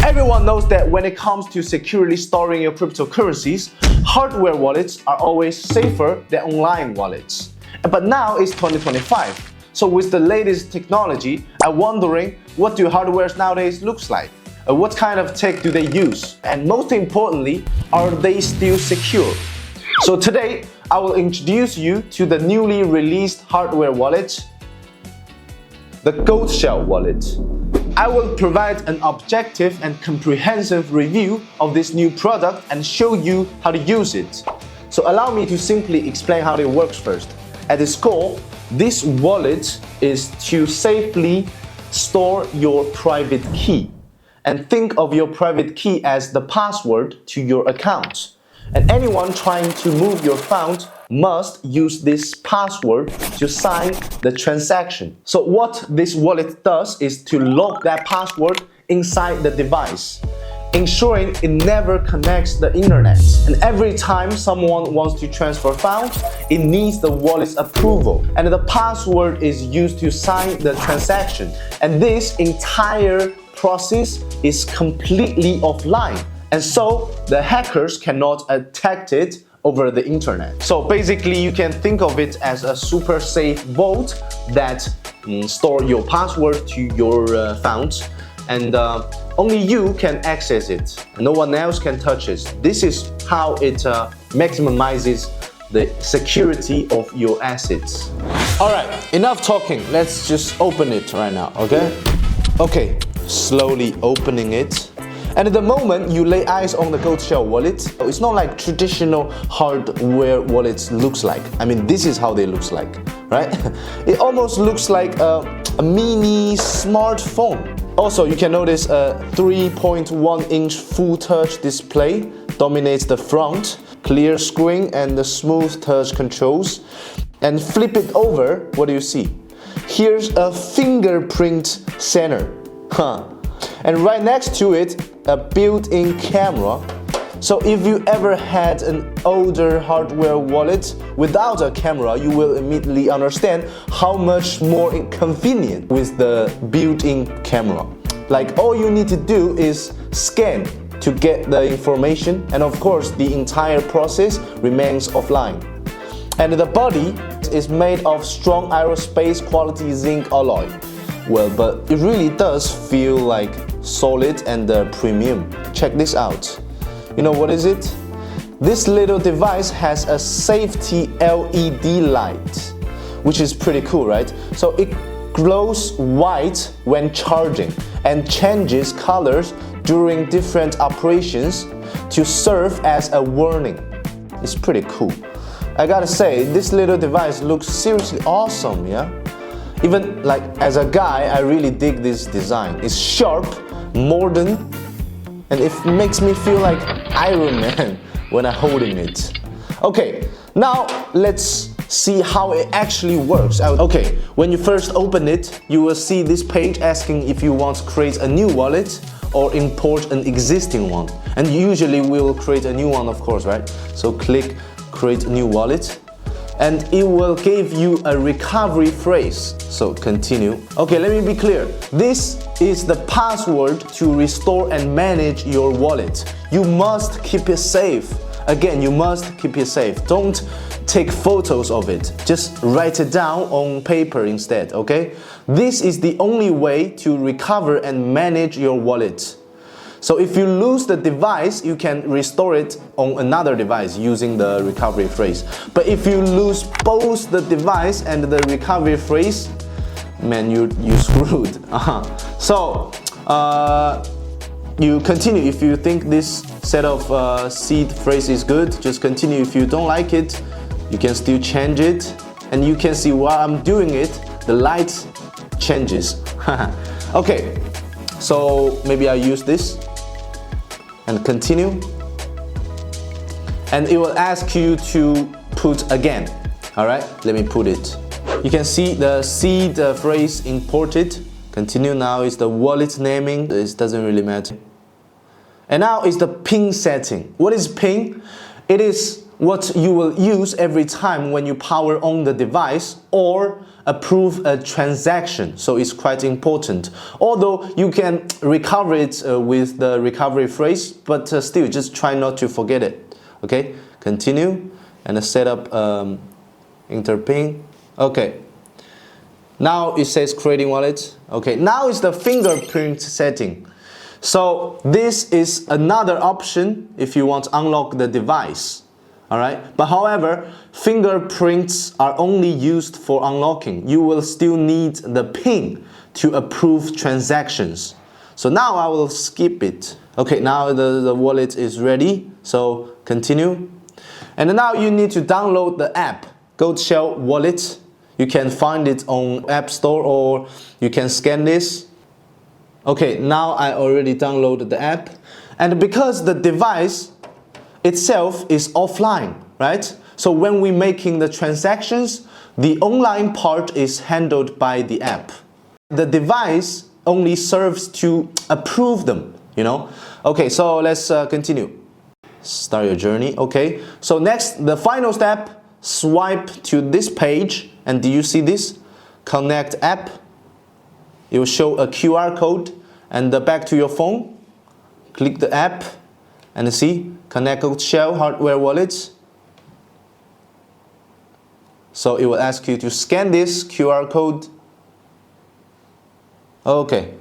Everyone knows that when it comes to securely storing your cryptocurrencies, hardware wallets are always safer than online wallets. But now it's 2025. So with the latest technology, I'm wondering, what do hardwares nowadays looks like? What kind of tech do they use? And most importantly, are they still secure? So today, I will introduce you to the newly released hardware wallet, the Goldshell wallet. I will provide an objective and comprehensive review of this new product and show you how to use it. So allow me to simply explain how it works first. At its core, this wallet is to safely store your private key. And think of your private key as the password to your account. And anyone trying to move your funds must use this password to sign the transaction. So what this wallet does is to lock that password inside the device, ensuring it never connects the internet. And every time someone wants to transfer funds, it needs the wallet's approval. And the password is used to sign the transaction. And this entire process is completely offline. And so the hackers cannot attack it over the internet. So basically you can think of it as a super safe vault that store your password to your funds, and only you can access it. No one else can touch it. This is how it maximizes the security of your assets. Alright, enough talking. Let's just open it right now, okay? Okay, slowly opening it. And at the moment you lay eyes on the Goldshell wallet, it's not like traditional hardware wallets looks like. I mean, this is how they looks like, right? It almost looks like a mini smartphone. Also, you can notice a 3.1-inch full touch display dominates the front, clear screen and the smooth touch controls. And flip it over, what do you see? Here's a fingerprint scanner. And right next to it, a built-in camera. So if you ever had an older hardware wallet without a camera, you will immediately understand how much more inconvenient with the built-in camera. Like, all you need to do is scan to get the information, and of course the entire process remains offline. And the body is made of strong aerospace quality zinc alloy. Well, but it really does feel like solid and premium. Check this out. You know what is it? This little device has a safety LED light, which is pretty cool, right? So it glows white when charging and changes colors during different operations to serve as a warning. It's pretty cool. I gotta say, this little device looks seriously awesome, yeah? Even like as a guy, I really dig this design. It's sharp, modern, and it makes me feel like Iron Man when I'm holding it. Okay, now let's see how it actually works. Okay, when you first open it, you will see this page asking if you want to create a new wallet or import an existing one. And usually we will create a new one, of course, right? So click create a new wallet. And it will give you a recovery phrase. So continue. Okay, let me be clear. This is the password to restore and manage your wallet. You must keep it safe. Again, you must keep it safe. Don't take photos of it. Just write it down on paper instead, okay? This is the only way to recover and manage your wallet. So if you lose the device, you can restore it on another device using the recovery phrase. But if you lose both the device and the recovery phrase, man, you screwed. So you continue. If you think this set of seed phrase is good, just continue. If you don't like it, you can still change it. And you can see while I'm doing it, the light changes. Okay, so maybe I use this. And continue, and it will ask you to put again. All right, let me put it. You can see the seed phrase imported. Continue. Now is the wallet naming. This doesn't really matter. And now is the PIN setting. What is PIN? It is what you will use every time when you power on the device or approve a transaction. So it's quite important. Although you can recover it with the recovery phrase, but still just try not to forget it. Okay, continue and set up interping. Okay. Now it says creating wallet. Okay, now is the fingerprint setting. So this is another option if you want to unlock the device. Alright, but however, fingerprints are only used for unlocking. You will still need the PIN to approve transactions. So now I will skip it. Okay, now the wallet is ready. So continue. And now you need to download the app, Goldshell Wallet. You can find it on App Store or you can scan this. Okay, now I already downloaded the app. And because the device itself is offline, right? So when we're making the transactions, the online part is handled by the app. The device only serves to approve them, you know? Okay, so let's continue. Start your journey. Okay, so next, the final step, swipe to this page. And do you see this? Connect app. It will show a QR code. And back to your phone, click the app and see connect Goldshell hardware wallets. So it will ask you to scan this QR code. Okay.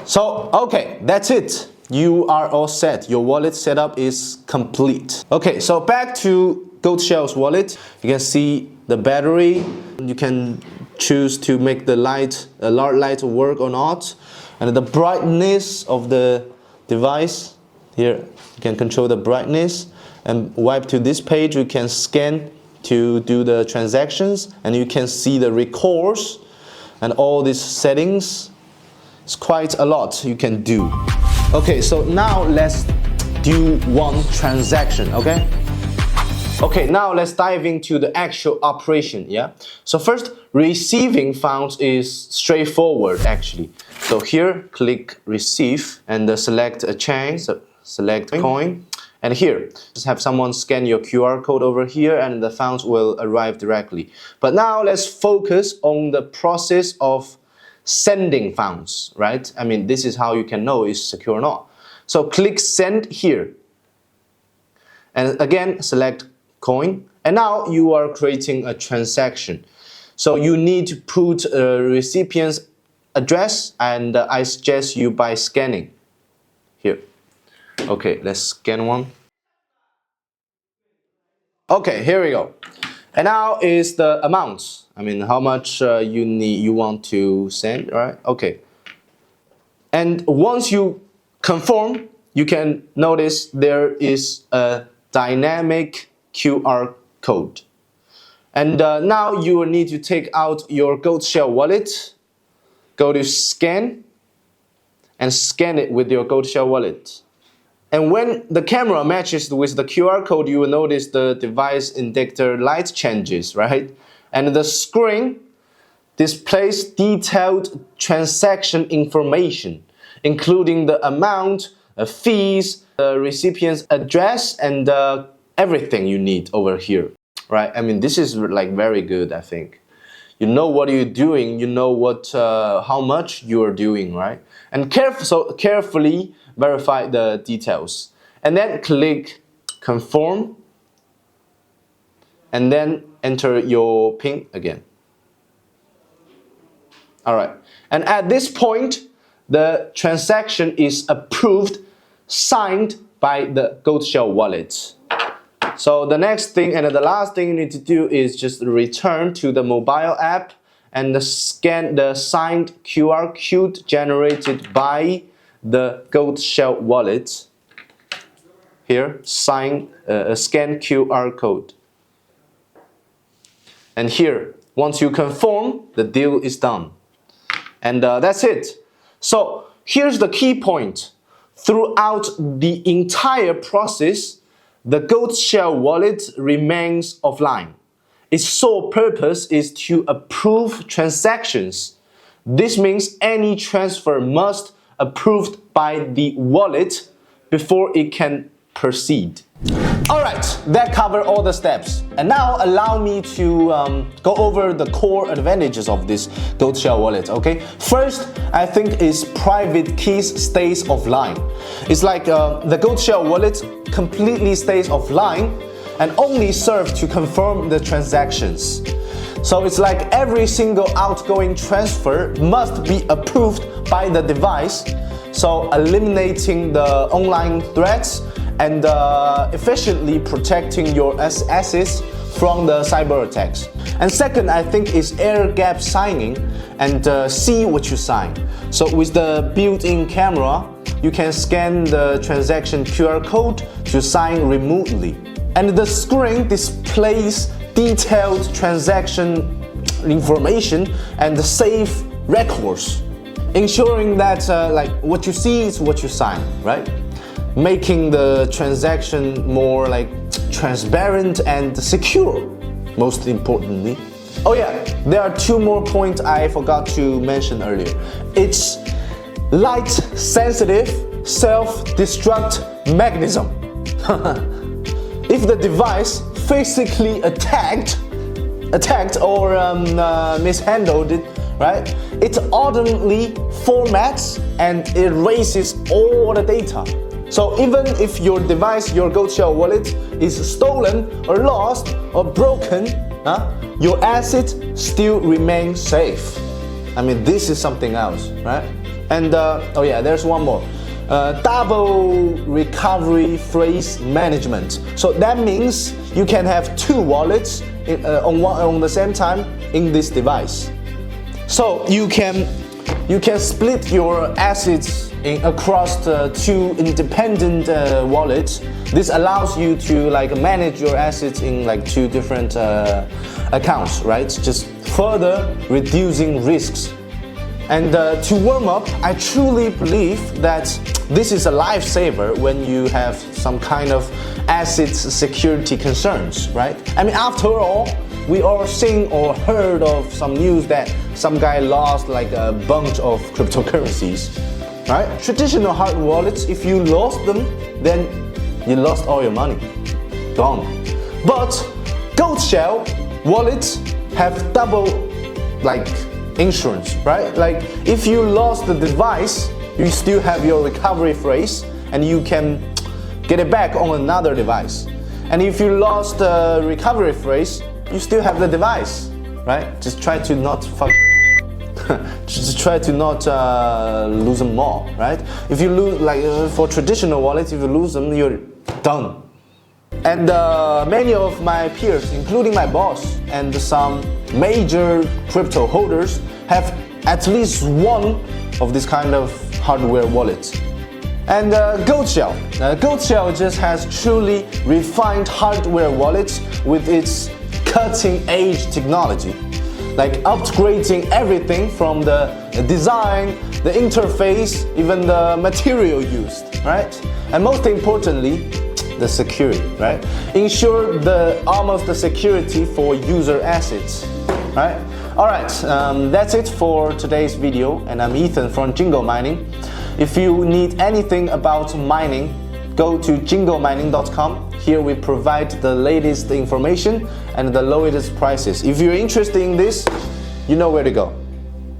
So, okay, that's it. You are all set. Your wallet setup is complete. Okay, so back to Goldshell's wallet. You can see the battery. You can choose to make the light, a large light work or not. And the brightness of the device. Here, you can control the brightness. And wipe to this page, you can scan to do the transactions. And you can see the records and all these settings. It's quite a lot you can do. Okay, so now let's do one transaction, okay? Okay, now let's dive into the actual operation, yeah? So first, receiving funds is straightforward actually. So here, click receive and select a chain, so select coin. And here, just have someone scan your QR code over here and the funds will arrive directly. But now let's focus on the process of sending funds, right? I mean, this is how you can know it's secure or not. So click send here. And again, select coin. And now you are creating a transaction. So you need to put a recipient's address and I suggest you by scanning. Here. Okay, let's scan one. Okay, here we go. And now is the amount. I mean, how much you want to send, right? Okay. And once you confirm, you can notice there is a dynamic QR code. And now you will need to take out your Goldshell wallet, go to scan, and scan it with your Goldshell wallet. And when the camera matches with the QR code, you will notice the device indicator light changes, right? And the screen displays detailed transaction information, including the amount, fees, the recipient's address, and everything you need over here, right? I mean, this is like very good, I think. You know what you're doing, you know what, how much you are doing, right? And carefully verify the details. And then click confirm. And then enter your PIN again. Alright. And at this point, the transaction is approved, signed by the Goldshell wallet. So the next thing and the last thing you need to do is just return to the mobile app and scan the signed QR code generated by the Goldshell wallet. Here, scan QR code. And here, once you confirm, the deal is done. And that's it. So here's the key point. Throughout the entire process, the Goldshell wallet remains offline. Its sole purpose is to approve transactions. This means any transfer must be approved by the wallet before it can proceed. Alright, that covered all the steps. And now allow me to go over the core advantages of this Goldshell wallet, okay? First, I think is private keys stays offline. It's like the Goldshell wallet completely stays offline and only serve to confirm the transactions. So it's like every single outgoing transfer must be approved by the device, so eliminating the online threats and efficiently protecting your assets from the cyber attacks. And second, I think is air gap signing and see what you sign. So with the built-in camera, you can scan the transaction QR code to sign remotely. And the screen displays detailed transaction information and safe records, ensuring that like what you see is what you sign, right? Making the transaction more like transparent and secure, most importantly. Oh yeah, there are two more points I forgot to mention earlier. It's light sensitive self-destruct mechanism. If the device physically attacked or mishandled it, right, it automatically formats and erases all the data. So even if your device, your Goldshell wallet is stolen or lost or broken, your asset still remains safe. I mean, this is something else, right? And oh yeah, there's one more. Double recovery phrase management. So that means you can have two wallets on the same time in this device. So you can split your assets across the two independent wallets. This allows you to like manage your assets in like two different accounts, right? Just further reducing risks. And to warm up, I truly believe that this is a lifesaver when you have some kind of asset security concerns, right? I mean, after all, we all seen or heard of some news that some guy lost like a bunch of cryptocurrencies, right? Traditional hard wallets, if you lost them, then you lost all your money, gone. But Goldshell wallets have double like insurance, right? Like if you lost the device, you still have your recovery phrase and you can get it back on another device. And if you lost the recovery phrase, you still have the device, right? Just try to not just try to not lose them all, right? If you lose, like for traditional wallets, if you lose them, you're done. And many of my peers, including my boss and some major crypto holders, have at least one of this kind of hardware wallets. And Goldshell. Goldshell just has truly refined hardware wallets with its cutting-edge technology, like upgrading everything from the design, the interface, even the material used, right? And most importantly, the security, right? Ensure almost the security for user assets, right? Alright, that's it for today's video, and I'm Ethan from JingleMining. If you need anything about mining, go to JingleMining.com. Here we provide the latest information and the lowest prices. If you're interested in this, you know where to go.